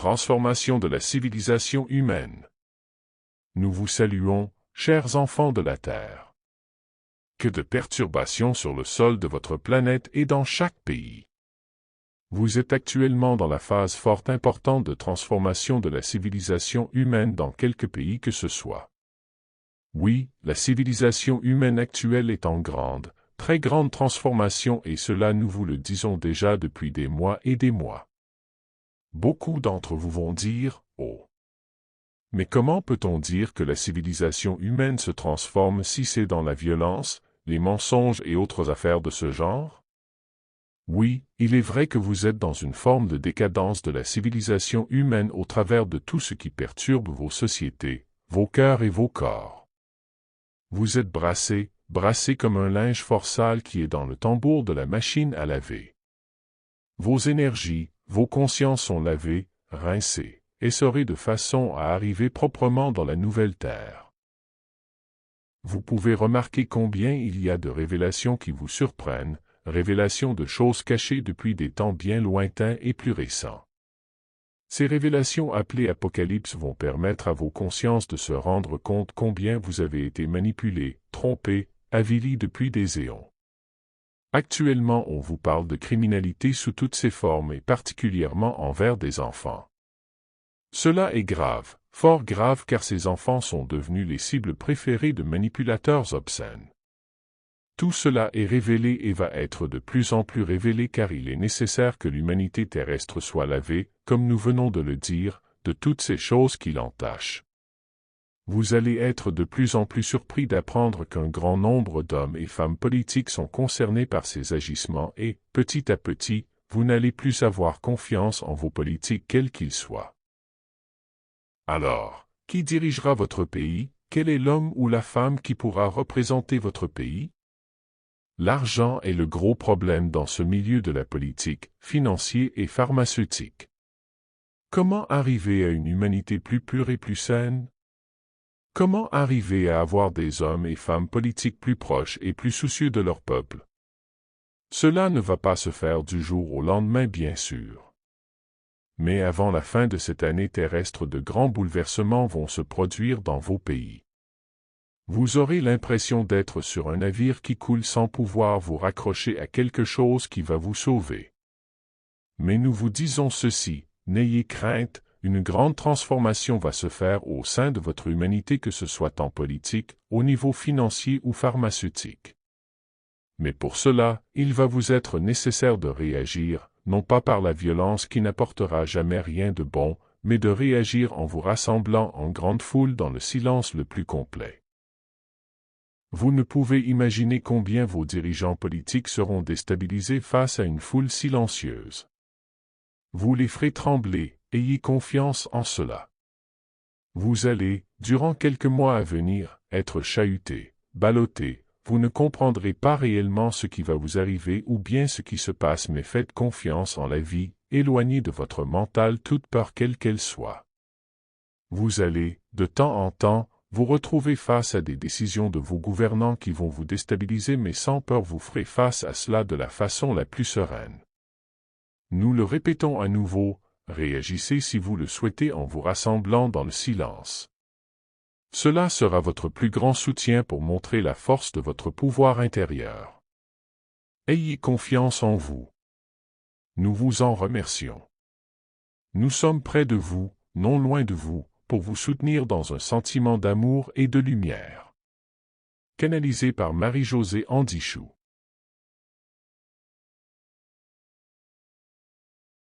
Transformation de la civilisation humaine. Nous vous saluons, chers enfants de la Terre. Que de perturbations sur le sol de votre planète et dans chaque pays. Vous êtes actuellement dans la phase fort importante de transformation de la civilisation humaine dans quelque pays que ce soit. Oui, la civilisation humaine actuelle est en grande, très grande transformation et cela nous vous le disons déjà depuis des mois et des mois. Beaucoup d'entre vous vont dire « Oh ». Mais comment peut-on dire que la civilisation humaine se transforme si c'est dans la violence, les mensonges et autres affaires de ce genre? Oui, il est vrai que vous êtes dans une forme de décadence de la civilisation humaine au travers de tout ce qui perturbe vos sociétés, vos cœurs et vos corps. Vous êtes brassés comme un linge fort sale qui est dans le tambour de la machine à laver. Vos énergies, vos consciences sont lavées, rincées, essorées de façon à arriver proprement dans la nouvelle terre. Vous pouvez remarquer combien il y a de révélations qui vous surprennent, révélations de choses cachées depuis des temps bien lointains et plus récents. Ces révélations appelées Apocalypse vont permettre à vos consciences de se rendre compte combien vous avez été manipulés, trompés, avilis depuis des éons. Actuellement, on vous parle de criminalité sous toutes ses formes et particulièrement envers des enfants. Cela est grave, fort grave car ces enfants sont devenus les cibles préférées de manipulateurs obscènes. Tout cela est révélé et va être de plus en plus révélé car il est nécessaire que l'humanité terrestre soit lavée, comme nous venons de le dire, de toutes ces choses qui l'entachent. Vous allez être de plus en plus surpris d'apprendre qu'un grand nombre d'hommes et femmes politiques sont concernés par ces agissements et, petit à petit, vous n'allez plus avoir confiance en vos politiques quels qu'ils soient. Alors, qui dirigera votre pays? Quel est l'homme ou la femme qui pourra représenter votre pays? L'argent est le gros problème dans ce milieu de la politique, financier et pharmaceutique. Comment arriver à une humanité plus pure et plus saine? Comment arriver à avoir des hommes et femmes politiques plus proches et plus soucieux de leur peuple? Cela ne va pas se faire du jour au lendemain, bien sûr. Mais avant la fin de cette année terrestre, de grands bouleversements vont se produire dans vos pays. Vous aurez l'impression d'être sur un navire qui coule sans pouvoir vous raccrocher à quelque chose qui va vous sauver. Mais nous vous disons ceci, n'ayez crainte, une grande transformation va se faire au sein de votre humanité que ce soit en politique, au niveau financier ou pharmaceutique. Mais pour cela, il va vous être nécessaire de réagir, non pas par la violence qui n'apportera jamais rien de bon, mais de réagir en vous rassemblant en grande foule dans le silence le plus complet. Vous ne pouvez imaginer combien vos dirigeants politiques seront déstabilisés face à une foule silencieuse. Vous les ferez trembler, ayez confiance en cela. Vous allez, durant quelques mois à venir, être chahutés, ballottés, vous ne comprendrez pas réellement ce qui va vous arriver ou bien ce qui se passe mais faites confiance en la vie, éloignez de votre mental toute peur quelle qu'elle soit. Vous allez, de temps en temps, vous retrouvez face à des décisions de vos gouvernants qui vont vous déstabiliser mais sans peur vous ferez face à cela de la façon la plus sereine. Nous le répétons à nouveau, réagissez si vous le souhaitez en vous rassemblant dans le silence. Cela sera votre plus grand soutien pour montrer la force de votre pouvoir intérieur. Ayez confiance en vous. Nous vous en remercions. Nous sommes près de vous, non loin de vous, pour vous soutenir dans un sentiment d'amour et de lumière. Canalisé par Marie-Josée Andichou.